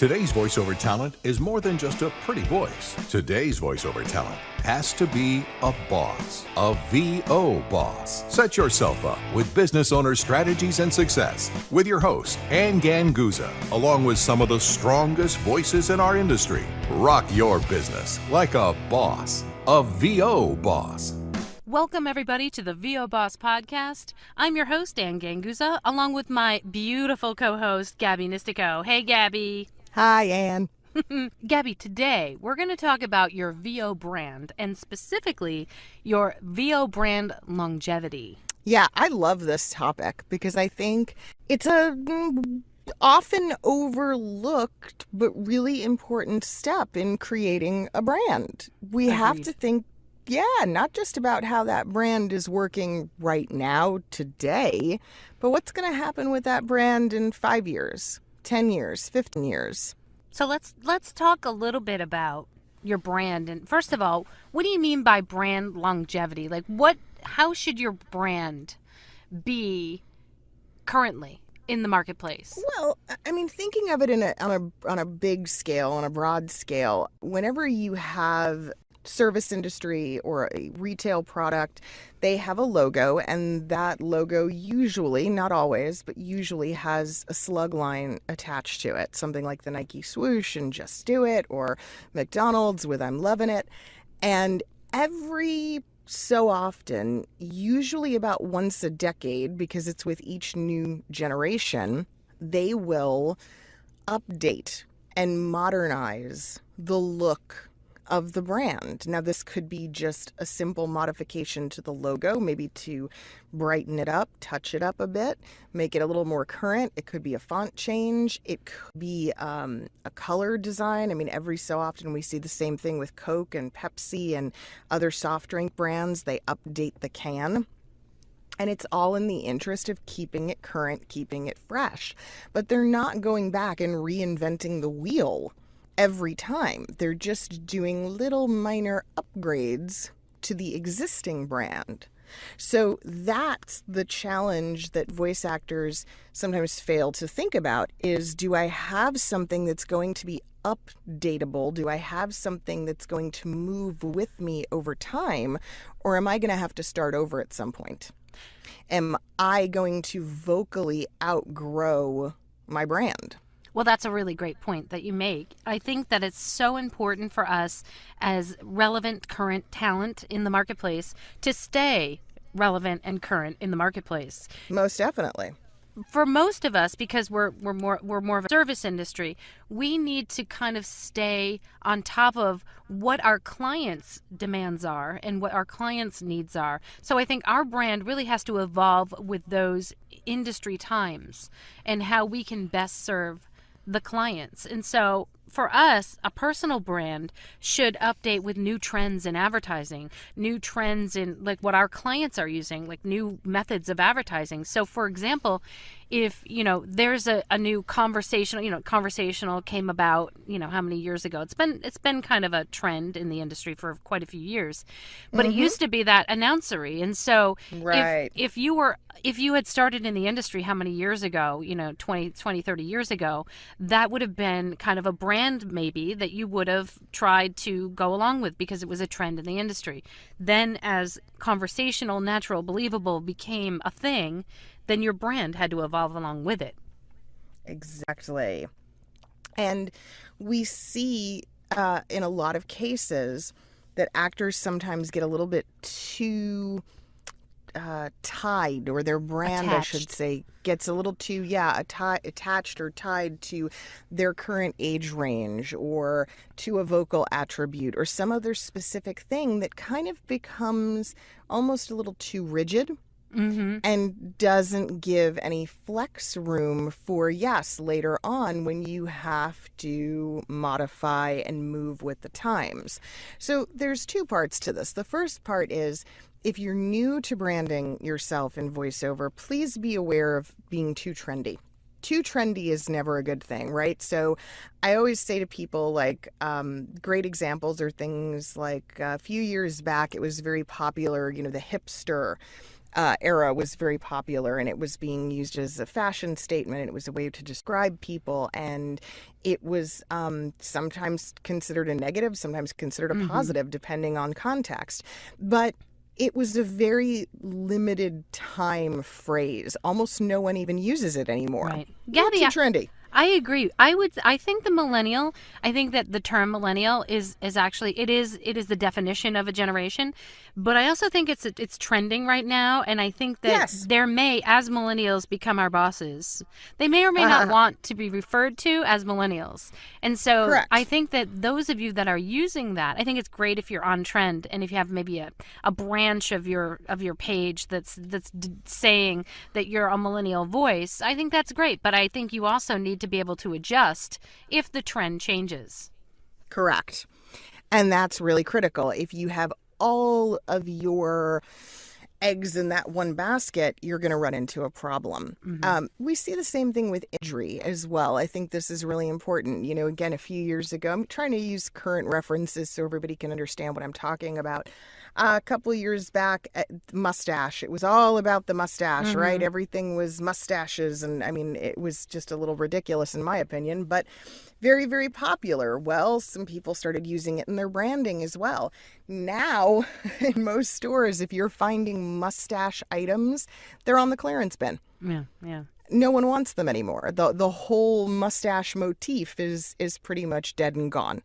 Today's voiceover talent is more than just a pretty voice. Today's voiceover talent has to be a boss, a VO boss. Set yourself up with business owner strategies and success with your host, Anne Ganguzza, along with some of the strongest voices in our industry. Rock your business like a boss, a VO boss. Welcome, everybody, to the B.O.S.S podcast. I'm your host, Anne Ganguzza, along with my beautiful co-host, Gabby Nistico. Hey, Gabby. Hi, Anne. Gabby, today we're going to talk about your VO brand, and specifically your VO brand longevity. Yeah, I love this topic because I think it's a often overlooked but really important step in creating a brand. We have to think, not just about how that brand is working right now, today, but what's going to happen with that brand in 5 years, 10 years, 15 years. So let's talk a little bit about your brand. And first of all, what do you mean by brand longevity? Like how should your brand be currently in the marketplace? Well, I mean, thinking of it on a big scale, on a broad scale, whenever you have service industry or a retail product, they have a logo, and that logo usually, not always, but usually has a slug line attached to it. Something like the Nike swoosh and Just Do It, or McDonald's with I'm Loving It. And every so often, usually about once a decade, because it's with each new generation, they will update and modernize the look of the brand. Now, this could be just a simple modification to the logo, maybe to brighten it up, touch it up a bit, make it a little more current. It could be a font change. It could be a color design. I mean, every so often we see the same thing with Coke and Pepsi and other soft drink brands. They update the can. And it's all in the interest of keeping it current, keeping it fresh. But they're not going back and reinventing the wheel every time. They're just doing little minor upgrades to the existing brand. So that's the challenge that voice actors sometimes fail to think about is, do I have something that's going to be updatable? Do I have something that's going to move with me over time? Or am I going to have to start over at some point? Am I going to vocally outgrow my brand? Well, that's a really great point that you make. I think that it's so important for us as relevant current talent in the marketplace to stay relevant and current in the marketplace. Most definitely. For most of us, because we're more of a service industry, we need to kind of stay on top of what our clients' demands are and what our clients' needs are. So I think our brand really has to evolve with those industry times and how we can best serve the clients. And so for us, a personal brand should update with new trends in advertising, new trends in like what our clients are using, like new methods of advertising. So for example, if, there's a new conversational came about, how many years ago? It's been kind of a trend in the industry for quite a few years, but it used to be that announcery. And so right. if you had started in the industry how many years ago, 20, 30 years ago, that would have been kind of a brand maybe that you would have tried to go along with because it was a trend in the industry. Then as conversational, natural, believable became a thing, then your brand had to evolve along with it. Exactly. And we see in a lot of cases that actors sometimes get a little bit too tied, or their brand, Attached. I should say, gets a little too, attached or tied to their current age range or to a vocal attribute or some other specific thing that kind of becomes almost a little too rigid. And doesn't give any flex room for, later on when you have to modify and move with the times. So there's two parts to this. The first part is, if you're new to branding yourself in voiceover, please be aware of being too trendy. Too trendy is never a good thing, right? So I always say to people, great examples are things like a few years back, it was very popular, the hipster era was very popular, and it was being used as a fashion statement. And it was a way to describe people, and it was sometimes considered a negative, sometimes considered a positive, depending on context. But it was a very limited time phrase. Almost no one even uses it anymore. Right. Gabby, too trendy. I agree. I think I think that the term millennial is actually, it is the definition of a generation, but I also think it's trending right now. And I think that there may, as millennials become our bosses, they may or may not want to be referred to as millennials. And so Correct. I think that those of you that are using that, I think it's great if you're on trend and if you have maybe a branch of your page that's saying that you're a millennial voice. I think that's great, but I think you also need to be able to adjust if the trend changes. Correct. And that's really critical. If you have all of your eggs in that one basket, you're going to run into a problem. We see the same thing with imagery as well. I think this is really important. You know, again, a few years ago, I'm trying to use current references so everybody can understand what I'm talking about. A couple of years back, mustache. It was all about the mustache, right? Everything was mustaches. And I mean, it was just a little ridiculous in my opinion, but very, very popular. Well, some people started using it in their branding as well. Now, in most stores, if you're finding mustache items, they're on the clearance bin. Yeah. No one wants them anymore. The whole mustache motif is pretty much dead and gone.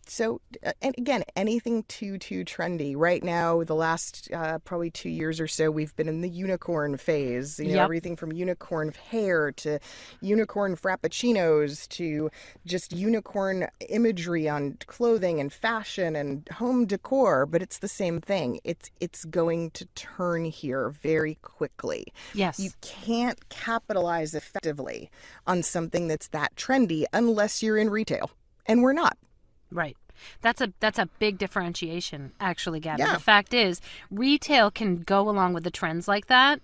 So, and again, anything too trendy. Right now, the last probably 2 years or so, we've been in the unicorn phase. You know, everything from unicorn hair to unicorn frappuccinos to just unicorn imagery on clothing and fashion and home decor. But it's the same thing. It's going to turn here very quickly. Yes. You can't capitalize effectively on something that's that trendy unless you're in retail, and we're not. Right. That's a big differentiation, actually, Gabby. Yeah. The fact is, retail can go along with the trends like that.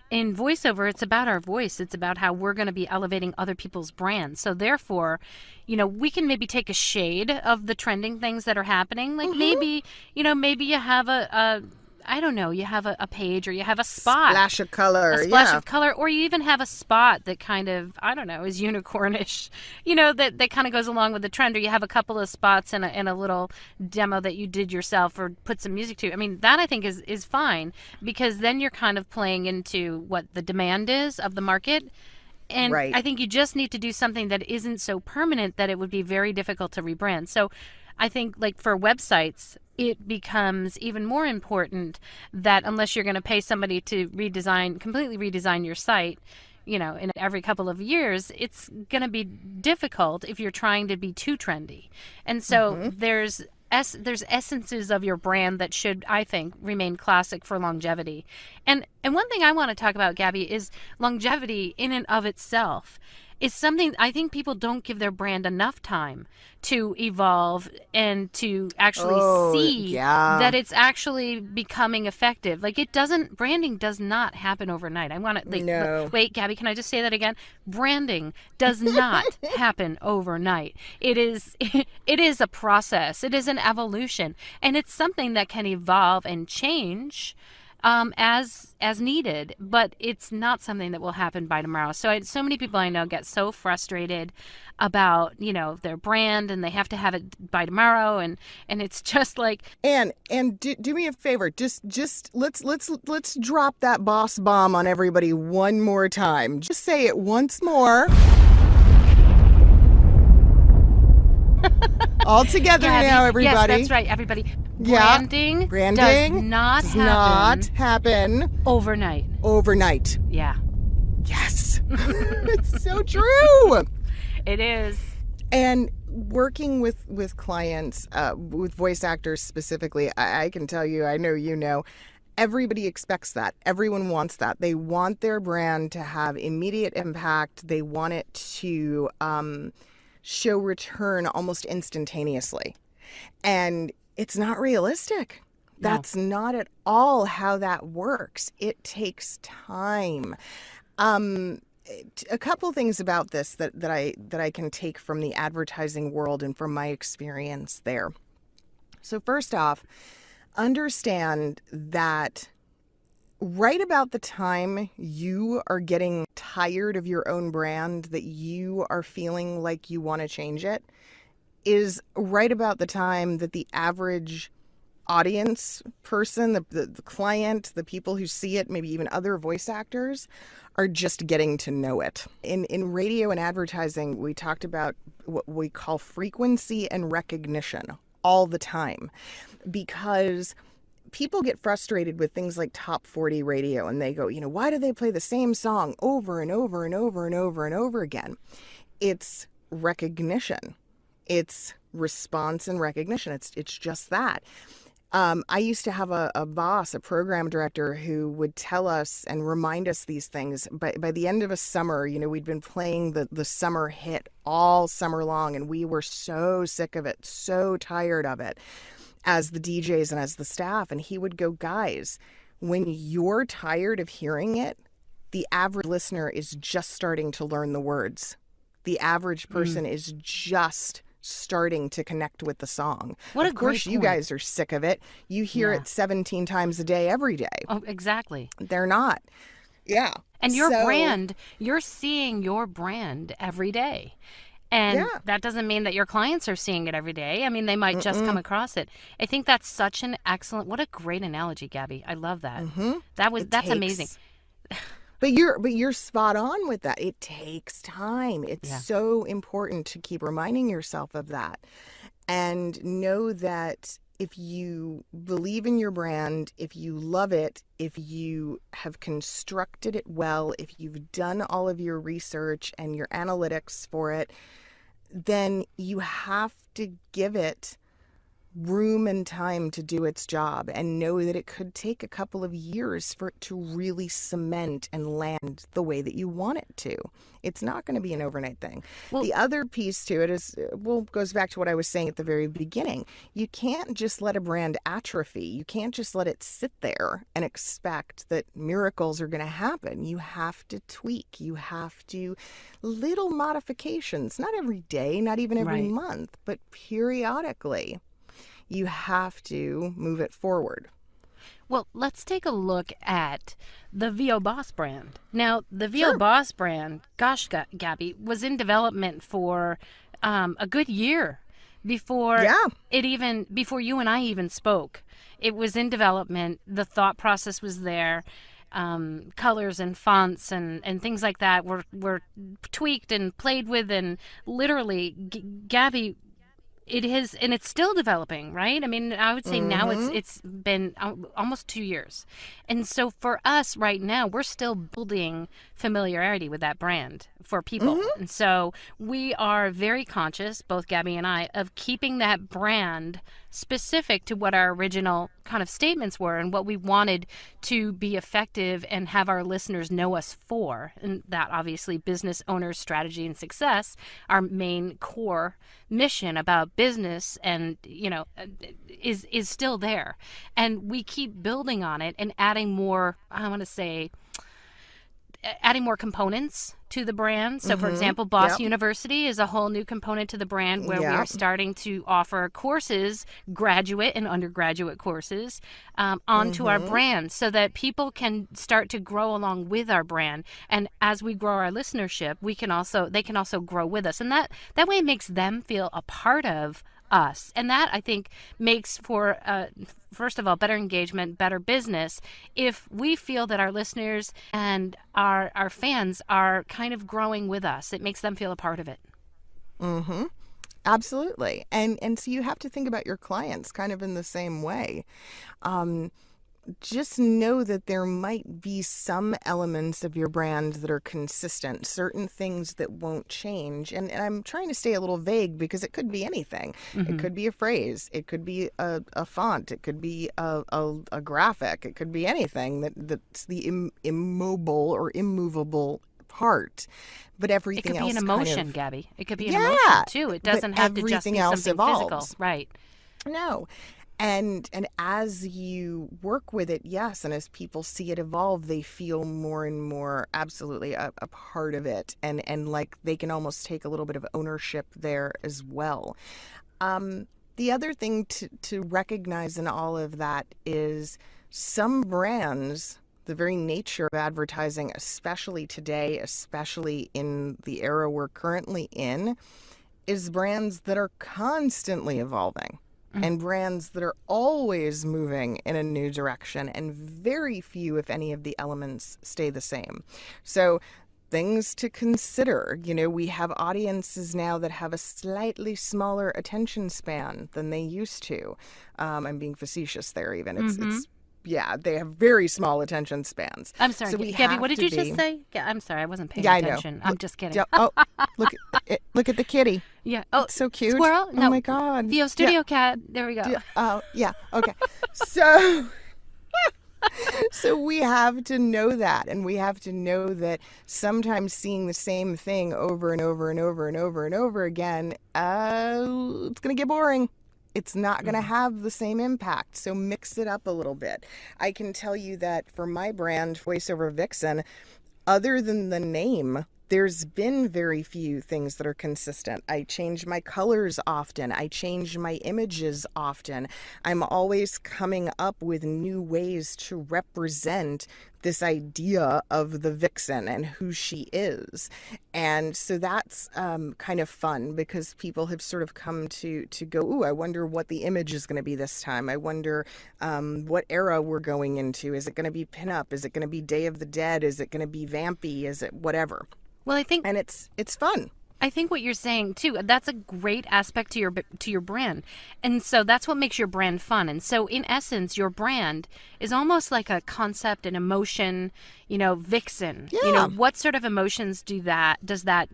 In voiceover, it's about our voice. It's about how we're going to be elevating other people's brands. So therefore, you know, we can maybe take a shade of the trending things that are happening. Like maybe you have I don't know, you have a page or you have a spot. Splash of color. A splash of color. Or you even have a spot that kind of, I don't know, is unicornish, you know, that kind of goes along with the trend. Or you have a couple of spots and a little demo that you did yourself or put some music to. I mean, that I think is fine because then you're kind of playing into what the demand is of the market. And Right. I think you just need to do something that isn't so permanent that it would be very difficult to rebrand. So I think like for websites, it becomes even more important that unless you're going to pay somebody to completely redesign your site, you know, in every couple of years, it's going to be difficult if you're trying to be too trendy. And so there's essences of your brand that should, I think, remain classic for longevity. And one thing I want to talk about, Gabby, is longevity in and of itself is something I think people don't give their brand enough time to evolve and to actually see that it's actually becoming effective. Like branding does not happen overnight. I want to, No. Wait, Gabby, can I just say that again? Branding does not happen overnight. It is a process. It is an evolution, and it's something that can evolve and change as needed, but it's not something that will happen by tomorrow. So so many people I know get so frustrated about, you know, their brand and they have to have it by tomorrow, and it's just like. And do me a favor, just let's drop that boss bomb on everybody one more time. Just say it once more. All together Gabby, now, everybody. Yes, that's right, everybody. Branding does not happen overnight. Yeah. Yes. It's so true. It is. And working with clients, with voice actors specifically, I can tell you, I know you know, everybody expects that. Everyone wants that. They want their brand to have immediate impact. They want it to show return almost instantaneously. And it's not realistic. No. That's not at all how that works. It takes time. A couple things about this that I can take from the advertising world and from my experience there. So first off, understand that right about the time you are getting tired of your own brand, that you are feeling like you want to change it, is right about the time that the average audience person, the client, the people who see it, maybe even other voice actors, are just getting to know it. In radio and advertising, we talked about what we call frequency and recognition all the time, because people get frustrated with things like top 40 radio, and they go, why do they play the same song over and over and over and over and over again? It's recognition. It's response and recognition. It's just that. I used to have a boss, a program director, who would tell us and remind us these things. By the end of a summer, we'd been playing the summer hit all summer long, and we were so sick of it, so tired of it, as the DJs and as the staff. And he would go, guys, when you're tired of hearing it, the average listener is just starting to learn the words. The average person is just starting to connect with the song. What a Of course, great you point. guys are sick of it. You hear it 17 times a day, every day. Oh, exactly. They're not. Yeah. And your So- brand, you're seeing your brand every day. And Yeah. that doesn't mean that your clients are seeing it every day. I mean, they might just come across it. I think that's such an excellent, what a great analogy, Gabby. I love that. That's amazing. But you're spot on with that. It takes time. It's Yeah. so important to keep reminding yourself of that. And know that if you believe in your brand, if you love it, if you have constructed it well, if you've done all of your research and your analytics for it, then you have to give it room and time to do its job, and know that it could take a couple of years for it to really cement and land the way that you want it to. It's not going to be an overnight thing. Well- The other piece to it is, goes back to what I was saying at the very beginning. You can't just let a brand atrophy. You can't just let it sit there and expect that miracles are going to happen. You have to tweak. You have to, little modifications, not every day, not even every Right. month, but periodically. You have to move it forward. Well, let's take a look at the B.O.S. brand. Now, the B.O.S. brand, gosh, Gabby, was in development for a good year before before you and I even spoke. It was in development. The thought process was there. Colors and fonts and things like that were tweaked and played with, and literally, Gabby, it is, and it's still developing, right? I mean, I would say now it's been almost 2 years. And so for us right now, we're still building familiarity with that brand for people. And so we are very conscious, both Gabby and I, of keeping that brand specific to what our original kind of statements were and what we wanted to be effective and have our listeners know us for. And that obviously business owners, strategy, and success, our main core mission about business and, is still there. And we keep building on it and adding more, adding more components to the brand. So, for example, B.O.S. University is a whole new component to the brand where we are starting to offer courses, graduate and undergraduate courses, onto our brand so that people can start to grow along with our brand. And as we grow our listenership, they can also grow with us. And that way it makes them feel a part of us. And that, I think, makes for, first of all, better engagement, better business, if we feel that our listeners and our fans are kind of growing with us. It makes them feel a part of it. Absolutely. And so you have to think about your clients kind of in the same way. Just know that there might be some elements of your brand that are consistent, certain things that won't change. And I'm trying to stay a little vague because it could be anything. It could be a phrase. It could be a font. It could be a graphic. It could be anything that's the immobile or immovable part. But It everything could else be an emotion, kind of, Gabby. It could be an Yeah, emotion, too. It but doesn't have to just everything be else something physical. evolves. Right. No. And as you work with it, yes, and as people see it evolve, they feel more and more absolutely a part of it, and like they can almost take a little bit of ownership there as well. The other thing to recognize in all of that is some brands the very nature of advertising, especially today, especially in the era we're currently in, is brands that are constantly evolving and brands that are always moving in a new direction, and very few, if any, of the elements stay the same. So things to consider. We have audiences now that have a slightly smaller attention span than they used to. I'm being facetious there even. It's they have very small attention spans. I'm sorry, So Gabby, what did you just say? Yeah, I'm sorry, I wasn't paying attention. I know. I'm just kidding. Yeah, oh, look at the kitty. Yeah. Oh, it's so cute. Squirrel? No. Oh my God. VO Studio Cat. There we go. Yeah. Okay. So we have to know that, and we have to know that sometimes seeing the same thing over and over and over and over and over again, it's going to get boring. It's not going to have the same impact. So mix it up a little bit. I can tell you that for my brand, VoiceOver Vixen, other than the name, there's been very few things that are consistent. I change my colors often. I change my images often. I'm always coming up with new ways to represent this idea of the vixen and who she is. And so that's kind of fun, because people have sort of come to go, ooh, I wonder what the image is going to be this time. I wonder what era we're going into. Is it going to be pinup? Is it going to be Day of the Dead? Is it going to be vampy? Is it whatever? Well, I think, and it's fun. I think what you're saying too, that's a great aspect to your brand. And so that's what makes your brand fun. And so in essence, your brand is almost like a concept, an emotion, vixen. Yeah. What sort of emotions does that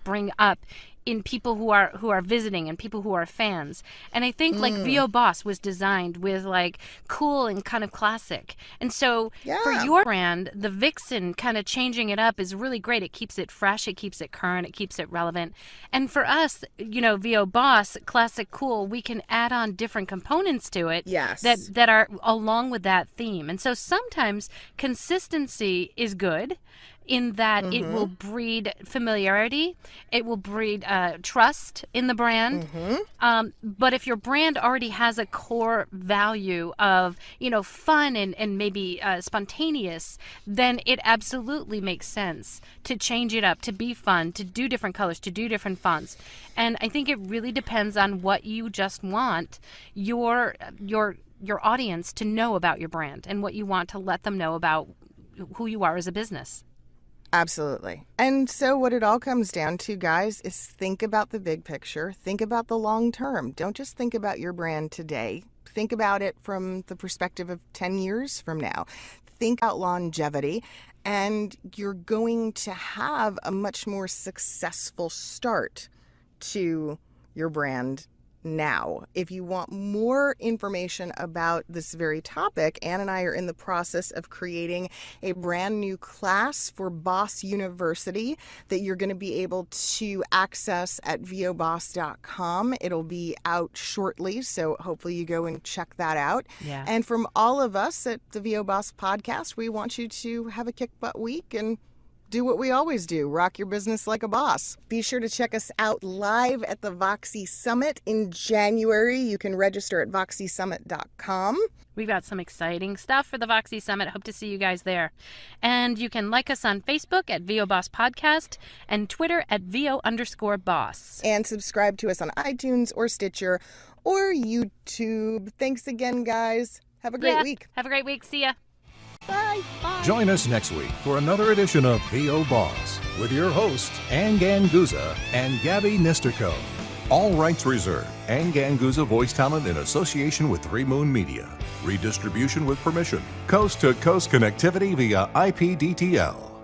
bring up in people who are visiting and people who are fans? And I think like B.O.S.S was designed with like cool and kind of classic. And so for your brand, the vixen kind of changing it up is really great. It keeps it fresh, it keeps it current, it keeps it relevant. And for us, B.O.S.S, classic, cool, we can add on different components to it that are along with that theme. And so sometimes consistency is good, in that it will breed familiarity, it will breed trust in the brand. But if your brand already has a core value of, fun and maybe spontaneous, then it absolutely makes sense to change it up, to be fun, to do different colors, to do different fonts. And I think it really depends on what you just want your audience to know about your brand and what you want to let them know about who you are as a business. Absolutely. And so what it all comes down to, guys, is think about the big picture. Think about the long term. Don't just think about your brand today. Think about it from the perspective of 10 years from now. Think about longevity, and you're going to have a much more successful start to your brand now. If you want more information about this very topic, Anne and I are in the process of creating a brand new class for B.O.S.S University that you're going to be able to access at VOBoss.com. It'll be out shortly, so hopefully you go and check that out. Yeah. And from all of us at the V.O.B.O.S podcast, we want you to have a kick butt week and do what we always do, rock your business like a boss. Be sure to check us out live at the Voxy Summit in January. You can register at voxysummit.com. We've got some exciting stuff for the Voxy Summit. Hope to see you guys there. And you can like us on Facebook at VOBoss Podcast and Twitter at VO_boss. And subscribe to us on iTunes or Stitcher or YouTube. Thanks again, guys. Have a great week. Have a great week. See ya. Bye. Bye. Join us next week for another edition of B.O.S.S with your hosts, Anne Ganguzza and Gabby Nisterko. All rights reserved. Anne Ganguzza voice talent in association with 3 Moon Media. Redistribution with permission. Coast-to-coast connectivity via IPDTL.